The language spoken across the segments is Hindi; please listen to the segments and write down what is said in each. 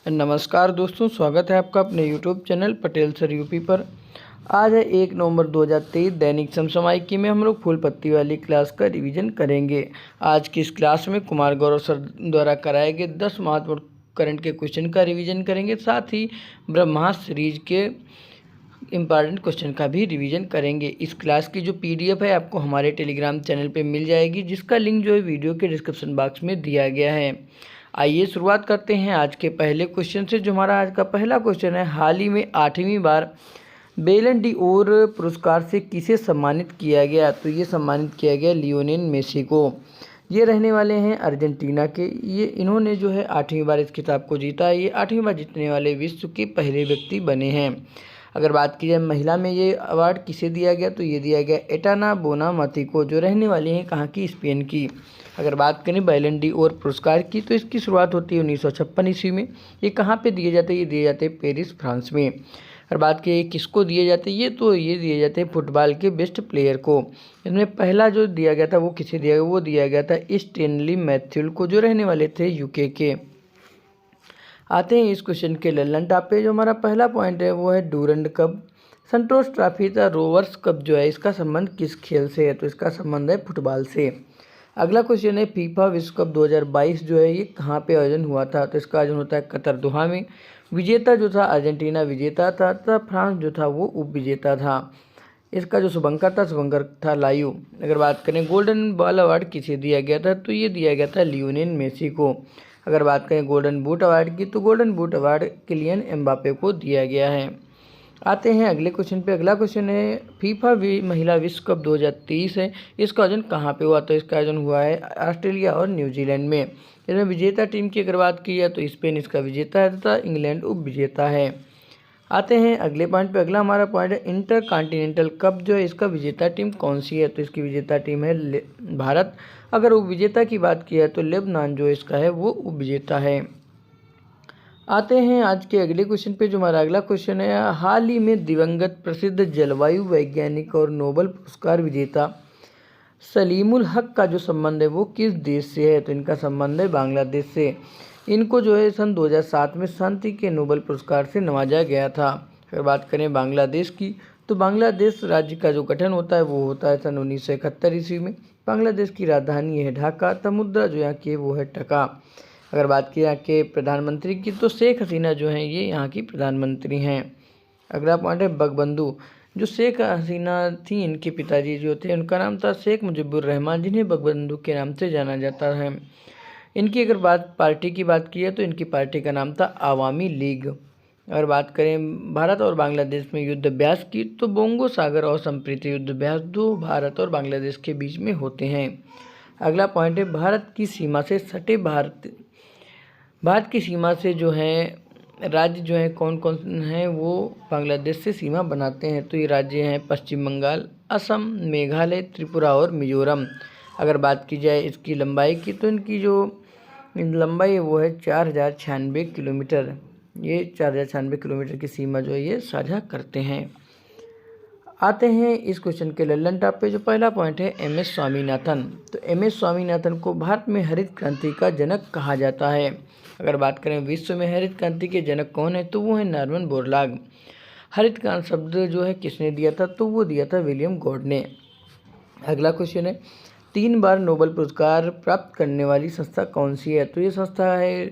नमस्कार दोस्तों, स्वागत है आपका अपने YouTube channel Patel sir UP पर। आज है 1 नवंबर 2023। दैनिक समसामयिकी में हम लोग फूल पत्ती वाली क्लास का रिवीजन करेंगे। आज की इस क्लास में कुमार गौरव सर द्वारा कराए गए 10 महत्वपूर्ण करंट के क्वेश्चन का रिवीजन करेंगे। साथ ही ब्रह्मास्त्र सीरीज के इम्पॉर्टेंट क्वेश्चन का भी रिवीजन करेंगे। इस क्लास की जो PDF है आपको हमारे टेलीग्राम चैनल पे मिल जाएगी, जिसका लिंक जो है वीडियो के डिस्क्रिप्शन बॉक्स में दिया गया है। आइए शुरुआत करते हैं आज के पहले क्वेश्चन से। जो हमारा आज का पहला क्वेश्चन है, हाल ही में 8वीं बार बेलन डी ओर पुरस्कार से किसे सम्मानित किया गया? तो ये सम्मानित किया गया लियोनेल मेसी को। ये रहने वाले हैं अर्जेंटीना के। इन्होंने जो है 8वीं बार इस खिताब को जीता है। ये 8वीं बार जीतने वाले विश्व के पहले व्यक्ति बने हैं। अगर बात की जाए महिला में ये अवार्ड किसे दिया गया, तो ये दिया गया एटाना बोनामती को, जो रहने वाली हैं कहाँ की, स्पेन की। अगर बात करें बैलन डी ओर पुरस्कार की, तो इसकी शुरुआत होती है 1956 ईस्वी में। ये कहाँ पे दिए जाते हैं? ये दिए जाते हैं पेरिस, फ्रांस में। अगर बात की किसको दिए जाते हैं ये दिए जाते हैं फुटबॉल के बेस्ट प्लेयर को। इसमें पहला जो दिया गया था वो किसे दिया गया? वो दिया गया था स्टेनली मैथ्यूल को, जो रहने वाले थे यूके के। आते हैं इस क्वेश्चन के लल्लन टॉप पे। जो हमारा पहला पॉइंट है वो है डूरंड कप। संतोष ट्रॉफी था रोवर्स कप जो है, इसका संबंध किस खेल से है? तो इसका संबंध है फुटबॉल से। अगला क्वेश्चन है फीफा विश्व कप 2022 जो है ये कहाँ पे आयोजन हुआ था? तो इसका आयोजन होता है कतर, दोहा में। विजेता जो था अर्जेंटीना विजेता था तथा फ्रांस जो था वो उप विजेता था। इसका जो शुभंकर था लायू। अगर बात करें गोल्डन बॉल अवार्ड किसे दिया गया था? तो ये दिया गया था लियोनेल मेसी को। अगर बात करें गोल्डन बूट अवार्ड की, तो golden boot award Kylian Mbappe को दिया गया है। आते हैं अगले क्वेश्चन पे। अगला क्वेश्चन है फीफा महिला विश्व कप 2023 है, इसका आयोजन कहाँ पे हुआ? तो इसका आयोजन हुआ है ऑस्ट्रेलिया और न्यूजीलैंड में। इसमें विजेता टीम की अगर बात की जाए तो स्पेन इसका विजेता है तथा इंग्लैंड उप विजेता है। आते हैं अगले पॉइंट पे। अगला हमारा पॉइंट है इंटर कॉन्टिनेंटल कप जो है, इसका विजेता टीम कौन सी है? तो इसकी विजेता टीम है भारत। अगर उप विजेता की बात की जाए तो लेबनान जो इसका है वो उप विजेता है। आते हैं आज के अगले क्वेश्चन पे। जो हमारा अगला क्वेश्चन है, हाल ही में दिवंगत प्रसिद्ध जलवायु वैज्ञानिक और नोबेल पुरस्कार विजेता सलीमुल हक का जो संबंध है वो किस देश से है? तो इनका संबंध है बांग्लादेश से। इनको जो है सन 2007 में शांति के नोबेल पुरस्कार से नवाजा गया था। अगर बात करें बांग्लादेश की, तो बांग्लादेश राज्य का जो गठन होता है वो होता है सन 1971 ईस्वी में। बांग्लादेश की राजधानी है ढाका तथा मुद्रा जो यहाँ की है वो है टका। अगर बात की यहाँ के प्रधानमंत्री की, तो शेख हसीना जो हैं ये यहाँ की प्रधानमंत्री हैं। अगला पॉइंट है बगबंधु। जो शेख हसीना थी, इनके पिताजी जो थे उनका नाम था शेख मुजीबुर रहमान, जिन्हें बगबंधु के नाम से जाना जाता है। इनकी अगर पार्टी की बात की है तो इनकी पार्टी का नाम था आवामी लीग। अगर बात करें भारत और बांग्लादेश में युद्ध अभ्यास की, तो बोंगो सागर और संप्रीति युद्ध अभ्यास दो भारत और बांग्लादेश के बीच में होते हैं। अगला पॉइंट है भारत की सीमा से सटे भारत की सीमा से जो है राज्य जो है कौन कौन हैं वो बांग्लादेश से सीमा बनाते हैं? तो ये राज्य हैं पश्चिम बंगाल, असम, मेघालय, त्रिपुरा और मिजोरम। अगर बात की जाए इसकी लंबाई की, तो इनकी जो लंबाई है वो है 4096 किलोमीटर। ये 4096 किलोमीटर की सीमा जो है ये साझा करते हैं। आते हैं इस क्वेश्चन के लल्लन टॉप पे। जो पहला पॉइंट है MS स्वामीनाथन। तो MS स्वामीनाथन को भारत में हरित क्रांति का जनक कहा जाता है। अगर बात करें विश्व में हरित क्रांति के जनक कौन है, तो वो है नॉर्मन बोरलॉग। हरित क्रांति शब्द जो है किसने दिया था? तो वो दिया था विलियम गॉड ने। अगला क्वेश्चन है 3 बार नोबेल पुरस्कार प्राप्त करने वाली संस्था कौन सी है? तो ये संस्था है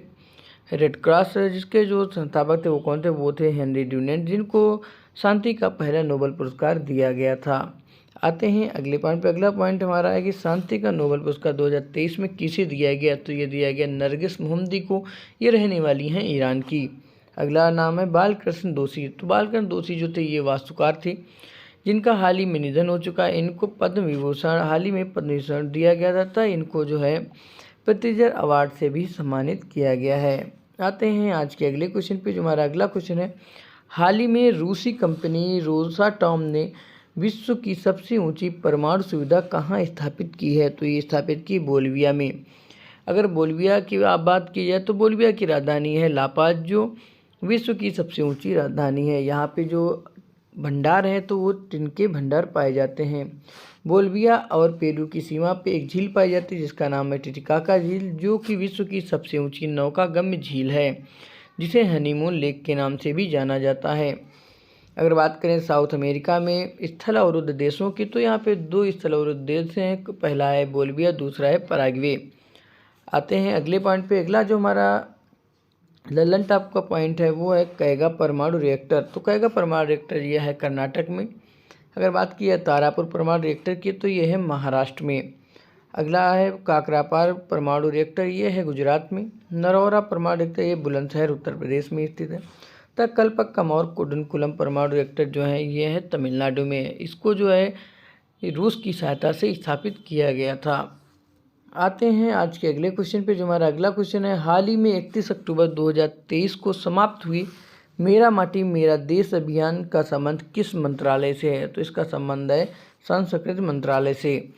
रेड क्रॉस, जिसके जो संस्थापक थे वो कौन थे? वो थे हेनरी ड्यूनेंट, जिनको शांति का पहला नोबेल पुरस्कार दिया गया था। आते हैं अगले पॉइंट पे। अगला पॉइंट हमारा है कि शांति का नोबेल पुरस्कार 2023 में किसे दिया गया? तो ये दिया गया नरगिस मोहम्मदी को। ये रहने वाली हैं ईरान की। अगला नाम है बालकृष्ण दोषी। तो बालकृष्ण दोषी जो थे ये वास्तुकार थे, जिनका हाल ही में निधन हो चुका है। इनको पद्म विभूषण हाल ही में पद्म विभूषण दिया गया था। इनको जो है प्रेस्टीजियर अवार्ड से भी सम्मानित किया गया है। आते हैं आज के अगले क्वेश्चन पे। जो हमारा अगला क्वेश्चन है, हाल ही में रूसी कंपनी रोसाटॉम ने विश्व की सबसे ऊंची परमाणु सुविधा कहाँ स्थापित की है? तो ये स्थापित की बोलिविया में। अगर बोलिविया की आप बात की जाए तो बोलिविया की राजधानी है लापाज, जो विश्व की सबसे ऊंची राजधानी है। यहाँ पे जो भंडार है तो वो टिन के भंडार पाए जाते हैं। बोलिविया और पेरू की सीमा पे एक झील पाई जाती है जिसका नाम है टिटिकाका झील, जो कि विश्व की सबसे ऊंची नौकागम्य झील है। जिसे हनीमून लेक के नाम से भी जाना जाता है। अगर बात करें साउथ अमेरिका में स्थल अवरुद्ध देशों की, तो यहाँ पे 2 स्थल अवरुद्ध देश हैं। पहला है बोलिविया, दूसरा है पैराग्वे। आते हैं अगले पॉइंट पे। अगला जो हमारा लल्लन टॉप का पॉइंट है वो है कैगा परमाणु रिएक्टर। तो कैगा परमाणु रिएक्टर यह है कर्नाटक में। अगर बात की है तारापुर परमाणु रिएक्टर की, तो ये है महाराष्ट्र में। अगला है काकरापार परमाणु रिएक्टर, ये है गुजरात में। नरौरा परमाणु रिएक्टर ये बुलंदशहर उत्तर प्रदेश में स्थित है। तक कल्पक्कम और कुडनकुलम परमाणु रिएक्टर जो है ये है तमिलनाडु में। इसको जो है रूस की सहायता से स्थापित किया गया था। आते हैं आज के अगले क्वेश्चन पे। जो हमारा अगला क्वेश्चन है, हाल ही में 31 अक्टूबर 2023 को समाप्त हुई मेरा माटी मेरा देश अभियान का संबंध किस मंत्रालय से है? तो इसका संबंध है संस्कृति मंत्रालय से।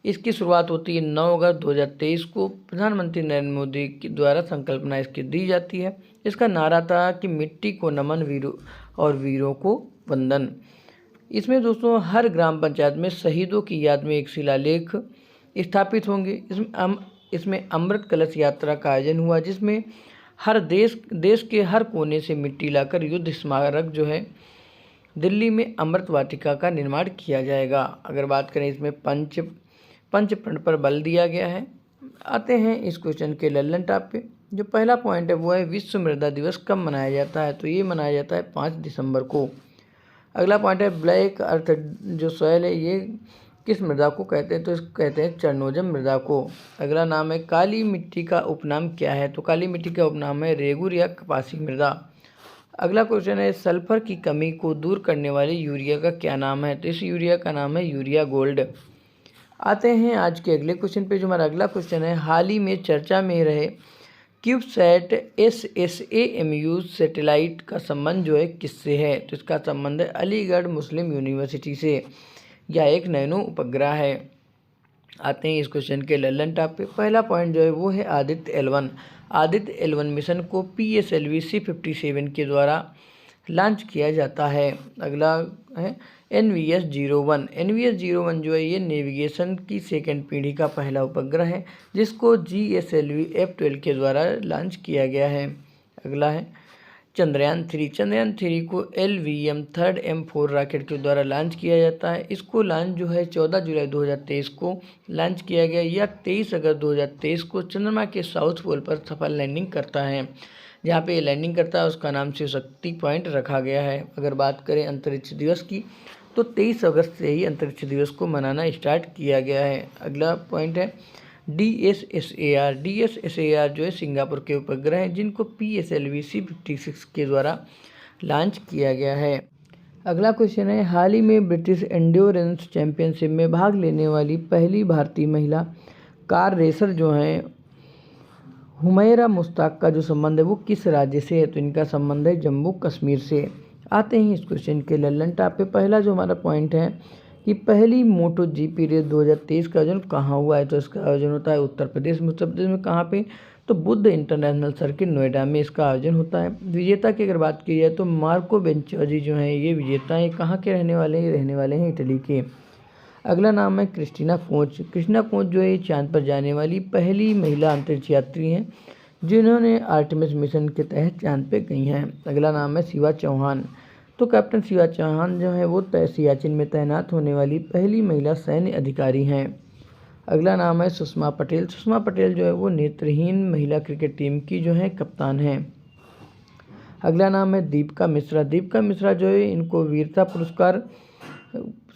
इसकी शुरुआत होती है 9 अगस्त 2023 को। प्रधानमंत्री नरेंद्र मोदी के द्वारा संकल्पना इसकी दी जाती है। इसका नारा था कि मिट्टी को नमन, वीरों और वीरों को वंदन। इसमें दोस्तों हर ग्राम पंचायत में शहीदों की याद में एक शिलालेख स्थापित होंगे। इसमें अमृत कलश यात्रा का आयोजन हुआ, जिसमें हर देश के हर कोने से मिट्टी लाकर युद्ध स्मारक जो है दिल्ली में अमृत वाटिका का निर्माण किया जाएगा। अगर बात करें, इसमें पंच प्रण पर बल दिया गया है। आते हैं इस क्वेश्चन के लल्लन टॉप पे। जो पहला पॉइंट है वो है विश्व मृदा दिवस कब मनाया जाता है? तो ये मनाया जाता है 5 दिसंबर को। अगला पॉइंट है ब्लैक अर्थ जो सॉइल है ये किस मृदा को कहते हैं? तो इसको कहते हैं चरनोजम मृदा को। अगला नाम है काली मिट्टी का उपनाम क्या है? तो काली मिट्टी का उपनाम है रेगुर या कपासी मृदा। अगला क्वेश्चन है सल्फर की कमी को दूर करने वाले यूरिया का क्या नाम है? तो इस यूरिया का नाम है यूरिया गोल्ड। आते हैं आज के अगले क्वेश्चन पे। जो हमारा अगला क्वेश्चन है, हाल ही में चर्चा में रहे क्यूबसैट SSAMU सैटेलाइट का संबंध जो है किससे है? तो इसका संबंध है अलीगढ़ मुस्लिम यूनिवर्सिटी से। यह एक नैनो उपग्रह है। आते हैं इस क्वेश्चन के लल्लन टॉप पे। पहला पॉइंट जो है वो है Aditya L1। Aditya L1 mission को PSLV C57 के द्वारा लॉन्च किया जाता है। अगला है NVS-01। NVS-01 जो है ये नेविगेशन की सेकेंड पीढ़ी का पहला उपग्रह है, जिसको GSLV F12 के द्वारा लॉन्च किया गया है। अगला है चंद्रयान 3। चंद्रयान 3 को LVM 3rd M4 रॉकेट के द्वारा लॉन्च किया जाता है। इसको लॉन्च जो है 14 जुलाई 2023 को लॉन्च किया गया या 23 अगस्त 2023 को चंद्रमा के साउथ पोल पर सफल लैंडिंग करता है। जहाँ पे ये लैंडिंग करता है उसका नाम शिव शक्ति पॉइंट रखा गया है। अगर बात करें अंतरिक्ष दिवस की, तो 23 अगस्त से ही अंतरिक्ष दिवस को मनाना स्टार्ट किया गया है। अगला पॉइंट है DSSAR। DSSAR जो है सिंगापुर के उपग्रह हैं, जिनको PSLV C56 के द्वारा लॉन्च किया गया है। अगला क्वेश्चन है, हाल ही में ब्रिटिश एंड्योरेंस चैंपियनशिप में भाग लेने वाली पहली भारतीय महिला कार रेसर जो हैं हुमैरा मुश्ताक का जो संबंध है वो किस राज्य से है? तो इनका संबंध है जम्मू कश्मीर से। आते हैं इस क्वेश्चन के लल्लन टॉप पे। पहला जो हमारा पॉइंट है कि पहली MotoGP रेस 2023 का आयोजन कहाँ हुआ है? तो इसका आयोजन होता है उत्तर प्रदेश में। उत्तर प्रदेश में कहाँ पे? तो बुद्ध इंटरनेशनल सर्किट नोएडा में इसका आयोजन होता है। विजेता की अगर बात की जाए तो मार्को बेंचोजी जो हैं ये विजेता हैं। कहाँ के रहने वाले हैं? रहने वाले हैं इटली के। अगला नाम है क्रिस्टीना कोच। क्रिस्टीना कोच जो है चांद पर जाने वाली पहली महिला अंतरिक्ष यात्री हैं, जिन्होंने आर्टेमिस मिशन के तहत चांद पे गई हैं। अगला नाम है शिवा चौहान। तो कैप्टन शिवा चौहान जो है वो सियाचिन में तैनात होने वाली पहली महिला सैन्य अधिकारी हैं। अगला नाम है सुषमा पटेल। सुषमा पटेल जो है वो नेत्रहीन महिला क्रिकेट टीम की जो है कप्तान हैं। अगला नाम है दीपिका मिश्रा। दीपिका मिश्रा जो है इनको वीरता पुरस्कार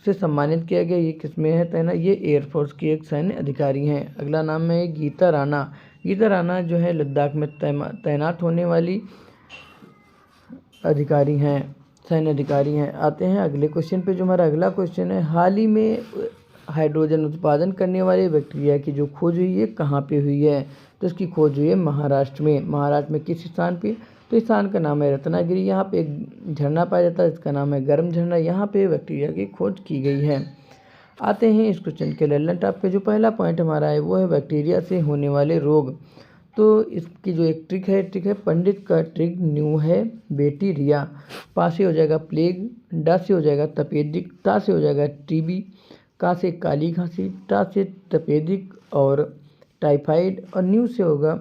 से सम्मानित किया गया। ये किसमें है तैनात? ये एयरफोर्स की एक सैन्य अधिकारी हैं। अगला नाम है गीता राणा। गीता राणा जो है लद्दाख में तैनात होने वाली अधिकारी हैं, सैन्य अधिकारी हैं। आते हैं अगले क्वेश्चन पे। जो हमारा अगला क्वेश्चन है, हाल ही में हाइड्रोजन उत्पादन करने वाले बैक्टीरिया की जो खोज हुई है कहाँ पे हुई है? तो इसकी खोज हुई है महाराष्ट्र में। महाराष्ट्र में किस स्थान पे? तो इस स्थान का नाम है रत्नागिरी। यहाँ पे एक झरना पाया जाता है, इसका नाम है गर्म झरना। यहाँ पे बैक्टीरिया की खोज की गई है। आते हैं इस क्वेश्चन के लल्लन टॉप पे। जो पहला पॉइंट हमारा है वो है बैक्टीरिया से होने वाले रोग। तो इसकी जो एक ट्रिक है पंडित का ट्रिक न्यू है बेटी रिया। पा से हो जाएगा प्लेग, डा से हो जाएगा तपेदिक, ता से हो जाएगा TB, का से काली खांसी, टा से तपेदिक और टाइफाइड, और न्यू से होगा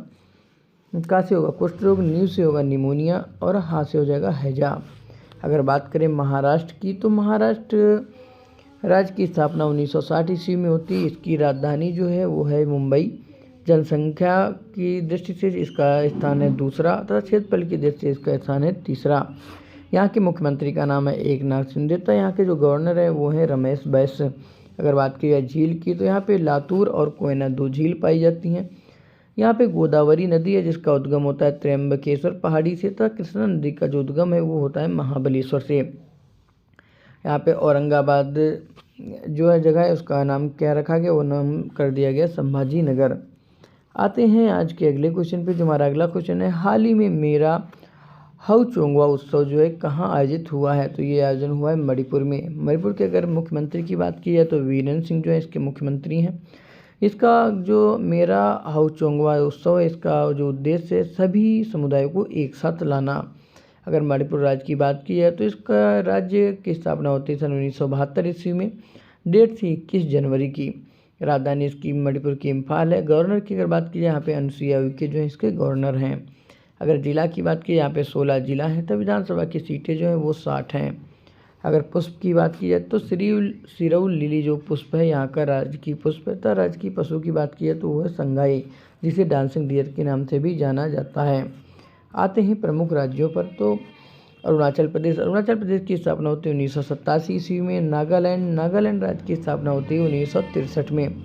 का से होगा कुष्ठ रोग, नींव से होगा निमोनिया और हा से हो जाएगा हैजा। अगर बात करें महाराष्ट्र की, तो महाराष्ट्र राज्य की स्थापना 1960 ईस्वी में होती है। इसकी राजधानी जो है वो है मुंबई। जनसंख्या की दृष्टि से इसका स्थान है दूसरा तथा क्षेत्रफल की दृष्टि से इसका स्थान है तीसरा। यहाँ के मुख्यमंत्री का नाम है एकनाथ शिंदे तथा यहाँ के जो गवर्नर है वो है रमेश बैस। अगर बात की जाए झील की, तो यहाँ पे लातूर और कोयना 2 झील पाई जाती हैं। यहाँ पे गोदावरी नदी है जिसका उद्गम होता है त्र्यंबकेश्वर पहाड़ी से तथा कृष्णा नदी का जो उद्गम है वो होता है महाबलेश्वर से। यहाँ पे औरंगाबाद जो है जगह है उसका नाम क्या रखा गया, वो नाम कर दिया गया संभाजी नगर। आते हैं आज के अगले क्वेश्चन पे, जो हमारा अगला क्वेश्चन है, हाल ही में मेरा हाउ चोंगवा उत्सव जो है कहाँ आयोजित हुआ है? तो ये आयोजन हुआ है मणिपुर में। मणिपुर के अगर मुख्यमंत्री की बात की जाए तो वीरेंद्र सिंह जो है इसके मुख्यमंत्री हैं। इसका जो मेरा हाउ चोंगवा उत्सव है, इसका जो उद्देश्य है सभी समुदायों को एक साथ लाना। अगर मणिपुर राज्य की बात की जाए तो इसका राज्य की स्थापना होती है सन 1972 ईस्वी में। डेट थी 21 जनवरी की। राजधानी इसकी मणिपुर की इम्फाल है। गवर्नर की अगर बात की जाए यहाँ पे अनुसुईया उइके जो है इसके गवर्नर हैं। अगर जिला की बात की यहाँ पे 16 जिला हैं, तब विधानसभा की सीटें जो हैं वो 60 हैं। अगर पुष्प की बात की जाए तो सिरौल लिली जो पुष्प है यहाँ का राजकीय पुष्प है। तथा राजकीय पशु की बात की जाए तो वो है संगाई, जिसे डांसिंग डियर के नाम से भी जाना जाता है। आते हैं प्रमुख राज्यों पर, तो अरुणाचल प्रदेश की स्थापना होती है 1987 ईस्वी में। नागालैंड राज्य की स्थापना होती है 1963 में।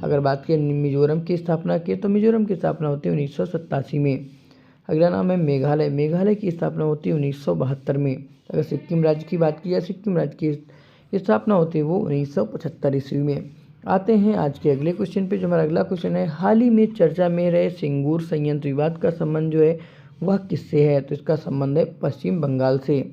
अगर बात करें मिजोरम की स्थापना की, तो मिजोरम की स्थापना होती है 1987 में। अगला नाम है मेघालय की स्थापना होती है 1972 में। अगर सिक्किम राज्य की बात की जाए, सिक्किम राज्य की स्थापना होती है वो 1975 ईस्वी में। आते हैं आज के अगले क्वेश्चन पे, जो हमारा अगला क्वेश्चन है, हाल ही में चर्चा में रहे सिंगूर संयंत्र विवाद का संबंध जो है वह किससे है? तो इसका संबंध है पश्चिम बंगाल से।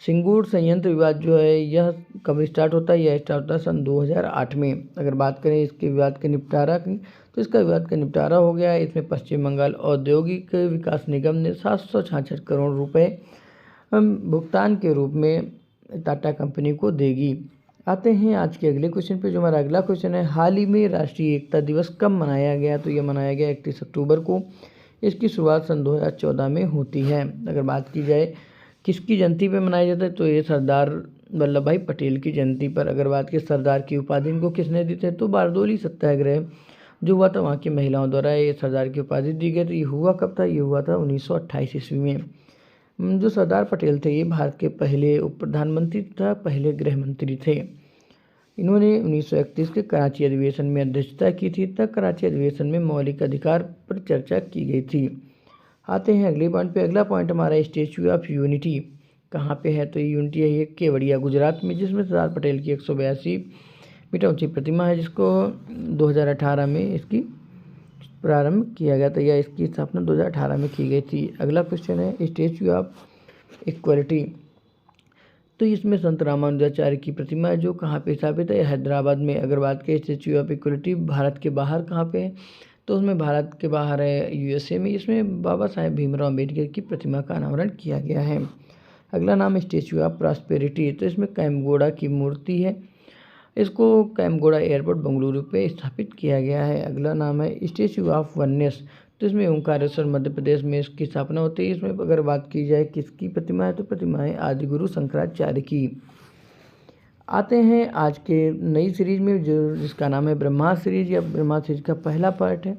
सिंगूर संयंत्र विवाद जो है यह कब स्टार्ट होता है? यह स्टार्ट होता है सन 2008 में। अगर बात करें इसके विवाद के निपटारा की, तो इसका विवाद का निपटारा हो गया है। इसमें पश्चिम बंगाल औद्योगिक विकास निगम ने 766 करोड़ रुपए भुगतान के रूप में टाटा कंपनी को देगी। आते हैं आज के अगले क्वेश्चन पे, जो हमारा अगला क्वेश्चन है, हाल ही में राष्ट्रीय एकता दिवस कब मनाया गया? तो यह मनाया गया 31 अक्टूबर को। इसकी शुरुआत सन 2014 में होती है। अगर बात की जाए किसकी जयंती पे मनाया जाता है, तो ये सरदार वल्लभ भाई पटेल की जयंती पर। अगर बात की सरदार की उपाधि इनको किसने दी थी, तो बारदोली सत्याग्रह जो हुआ था वहाँ की महिलाओं द्वारा ये सरदार की उपाधि दी गई। तो ये हुआ कब था? ये हुआ था 1928 ईस्वी में। जो सरदार पटेल थे ये भारत के पहले उप प्रधानमंत्री तथा पहले गृह मंत्री थे। इन्होंने 1931 के कराची अधिवेशन में अध्यक्षता की थी तथा कराची अधिवेशन में मौलिक अधिकार पर चर्चा की गई थी। आते हैं अगले पॉइंट पे। अगला पॉइंट हमारा स्टैच्यू ऑफ यूनिटी कहाँ पे है? तो ये यूनिटी है ये केवड़िया गुजरात में, जिसमें सरदार पटेल की 182 मीटर ऊंची प्रतिमा है, जिसको 2018 में इसकी प्रारंभ किया गया था, या इसकी स्थापना 2018 में की गई थी। अगला क्वेश्चन है स्टैच्यू ऑफ इक्वलिटी। तो इसमें संत रामानुजाचार्य की प्रतिमा है जो कहाँ पे स्थापित है? हैदराबाद में। अगर बात करें स्टैच्यू ऑफ इक्वलिटी भारत के बाहर कहाँ पे है, तो उसमें भारत के बाहर है USA में। इसमें बाबा साहेब भीमराव अम्बेडकर की प्रतिमा का अनावरण किया गया है। अगला नाम है स्टैच्यू ऑफ प्रॉस्पेरिटी। तो इसमें कैमगोड़ा की मूर्ति है, इसको कैमगोड़ा एयरपोर्ट बेंगलुरु पे स्थापित किया गया है। अगला नाम है स्टैच्यू ऑफ वननेस। तो इसमें ओंकारेश्वर मध्य प्रदेश में इसकी स्थापना होती है। इसमें अगर बात की जाए किसकी प्रतिमा है, तो प्रतिमा है आदिगुरु शंकराचार्य की। आते हैं आज के नई सीरीज में जो जिसका नाम है ब्रह्मा सीरीज, या ब्रह्मा सीरीज का पहला पार्ट है।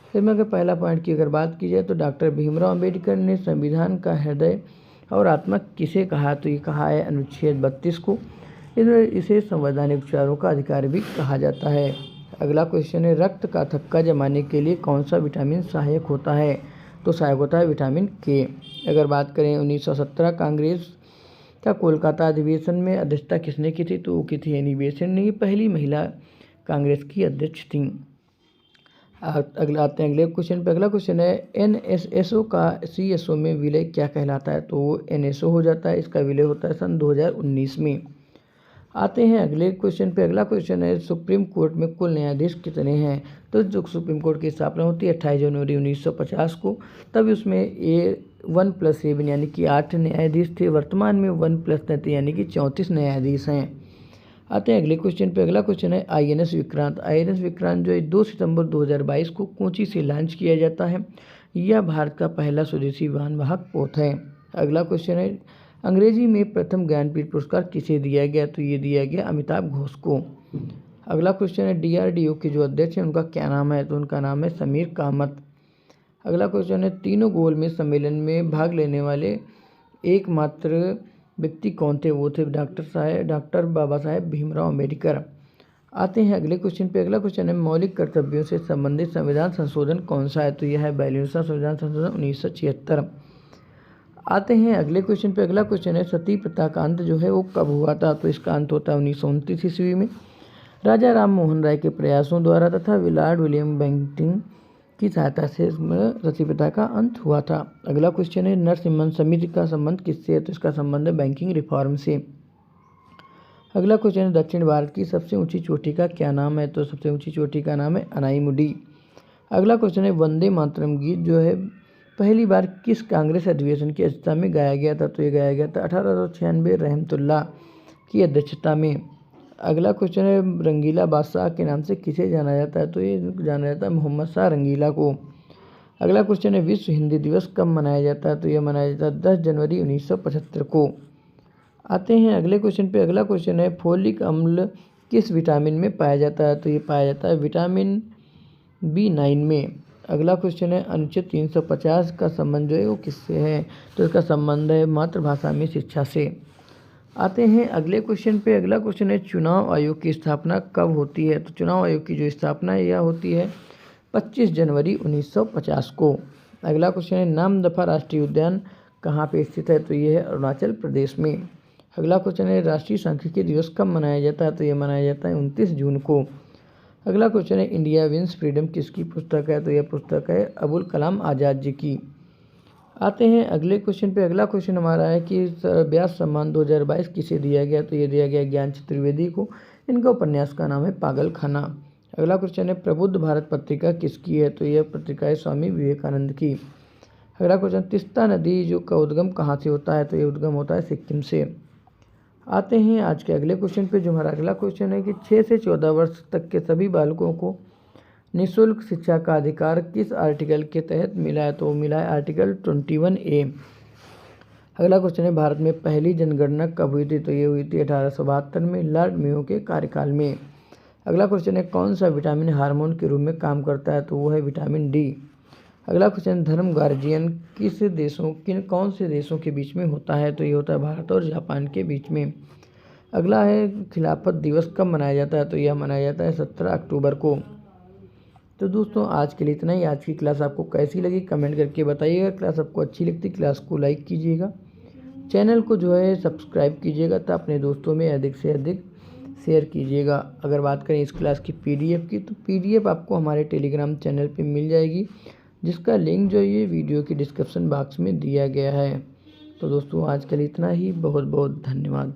इसमें अगर पहला पार्ट की अगर बात की जाए तो डॉक्टर भीमराव अम्बेडकर ने संविधान का हृदय और आत्मा किसे कहा? तो ये कहा है अनुच्छेद 32 को। इसे संवैधानिक उपचारों का अधिकार भी कहा जाता है। अगला क्वेश्चन है रक्त का थक्का जमाने के लिए कौन सा विटामिन सहायक होता है? तो सहायक होता है विटामिन के। अगर बात करें 1917 कांग्रेस का कोलकाता अधिवेशन में अध्यक्षता किसने की थी? तो वो की थी एनी बेसेंट ने। पहली महिला कांग्रेस की अध्यक्ष थी। अगला आते हैं अगले क्वेश्चन पे। अगला क्वेश्चन है NSSO का CSO में विलय क्या कहलाता है? तो वो NSO हो जाता है। इसका विलय होता है सन 2019 में। आते हैं अगले क्वेश्चन पे। अगला क्वेश्चन है सुप्रीम कोर्ट में कुल न्यायाधीश कितने हैं? तो जो सुप्रीम कोर्ट की स्थापना होती है 28 जनवरी 1950 को, तब उसमें 1+7 यानी कि 8 न्यायाधीश थे। वर्तमान में 1+9 यानी कि 34 न्यायाधीश हैं। आते हैं अगले क्वेश्चन पे। अगला क्वेश्चन है INS विक्रांत। INS विक्रांत जो है 2 सितंबर 2022 को कोची से लॉन्च किया जाता है। यह भारत का पहला स्वदेशी वाहक पोत है। अगला क्वेश्चन है अंग्रेजी में प्रथम ज्ञानपीठ पुरस्कार किसे दिया गया, तो ये दिया गया अमिताभ घोष को। अगला क्वेश्चन है DRDO के जो अध्यक्ष हैं उनका क्या नाम है, तो उनका नाम है समीर कामत। अगला क्वेश्चन है तीनों गोलमेज सम्मेलन में भाग लेने वाले एकमात्र व्यक्ति कौन थे, वो थे डॉक्टर बाबा साहेब भीमराव अम्बेडकर। आते हैं अगले क्वेश्चन पे। अगला क्वेश्चन है मौलिक कर्तव्यों से संबंधित संविधान संशोधन कौन सा है, तो यह है 42वां संविधान संशोधन 1976। आते हैं अगले क्वेश्चन पे। अगला क्वेश्चन है सती प्रथा का अंत जो है वो कब हुआ था, तो इसका अंत होता है 1929 ईस्वी में राजा राम मोहन राय के प्रयासों द्वारा तथा लॉर्ड विलियम बेंटिंक की सहायता से सती प्रथा का अंत हुआ था। अगला क्वेश्चन है नरसिम्हन समिति का संबंध किससे है, तो इसका संबंध है बैंकिंग रिफॉर्म से। अगला क्वेश्चन है दक्षिण भारत की सबसे ऊंची चोटी का क्या नाम है, तो सबसे ऊंची चोटी का नाम है अनाईमुडी। अगला क्वेश्चन है वंदे मातरम गीत जो है पहली बार किस कांग्रेस अधिवेशन की अध्यक्षता में गाया गया था, तो ये गाया गया था 1896 रहमतुल्लाह की अध्यक्षता में। अगला क्वेश्चन है रंगीला बादशाह के नाम से किसे जाना जाता है, तो ये जाना जाता है मोहम्मद शाह रंगीला को। अगला क्वेश्चन है विश्व हिंदी दिवस कब मनाया जाता है, तो यह मनाया जाता है 10 जनवरी 1975 को। आते हैं अगले क्वेश्चन पे। अगला क्वेश्चन है फोलिक अम्ल किस विटामिन में पाया जाता है, तो ये पाया जाता है विटामिन B9 में। अगला क्वेश्चन है अनुच्छेद 350 का संबंध जो है वो किससे है, तो इसका संबंध है मातृभाषा में शिक्षा से। आते हैं अगले क्वेश्चन पे। अगला क्वेश्चन है चुनाव आयोग की स्थापना कब होती है, तो चुनाव आयोग की जो स्थापना है यह होती है 25 जनवरी 1950 को। अगला क्वेश्चन है नामदफा राष्ट्रीय उद्यान कहाँ पे स्थित है, तो यह है अरुणाचल प्रदेश में। अगला क्वेश्चन है राष्ट्रीय सांख्यिकी दिवस कब मनाया जाता है, तो यह मनाया जाता है 29 जून को। अगला क्वेश्चन है इंडिया विंस फ्रीडम किसकी पुस्तक है, तो यह पुस्तक है अबुल कलाम आज़ाद जी की। आते हैं अगले क्वेश्चन पे। अगला क्वेश्चन हमारा है कि व्यास सम्मान 2022 किसे दिया गया, तो ये दिया गया ज्ञानचंद त्रिवेदी को। इनका उपन्यास का नाम है पागल खाना। अगला क्वेश्चन है प्रबुद्ध भारत पत्रिका किसकी है, तो यह पत्रिका है स्वामी विवेकानंद की। अगला क्वेश्चन तिस्ता नदी जो का उद्गम कहाँ से होता है, तो ये उद्गम होता है सिक्किम से। आते हैं आज के अगले क्वेश्चन पे। जो हमारा अगला क्वेश्चन है कि 6 से 14 वर्ष तक के सभी बालकों को निःशुल्क शिक्षा का अधिकार किस आर्टिकल के तहत मिला है, तो मिला है आर्टिकल 21A। अगला क्वेश्चन है भारत में पहली जनगणना कब हुई थी, तो ये हुई थी 1872 में लॉर्ड मेयो के कार्यकाल में। अगला क्वेश्चन है कौन सा विटामिन हार्मोन के रूप में काम करता है, तो वो है विटामिन D। अगला क्वेश्चन धर्म गार्जियन कौन से देशों के बीच में होता है, तो ये होता है भारत और जापान के बीच में। अगला है खिलाफत दिवस कब मनाया जाता है, तो यह मनाया जाता है 17 अक्टूबर को। तो दोस्तों आज के लिए इतना ही। आज की क्लास आपको कैसी लगी कमेंट करके बताइएगा। क्लास आपको अच्छी लगती क्लास को लाइक कीजिएगा, चैनल को जो है सब्सक्राइब कीजिएगा तो अपने दोस्तों में अधिक से अधिक शेयर कीजिएगा। अगर बात करें इस क्लास की PDF की, तो PDF आपको हमारे टेलीग्राम चैनल पे मिल जाएगी, जिसका लिंक जो ये वीडियो की डिस्क्रिप्शन बॉक्स में दिया गया है। तो दोस्तों आज के लिए इतना ही। बहुत बहुत धन्यवाद।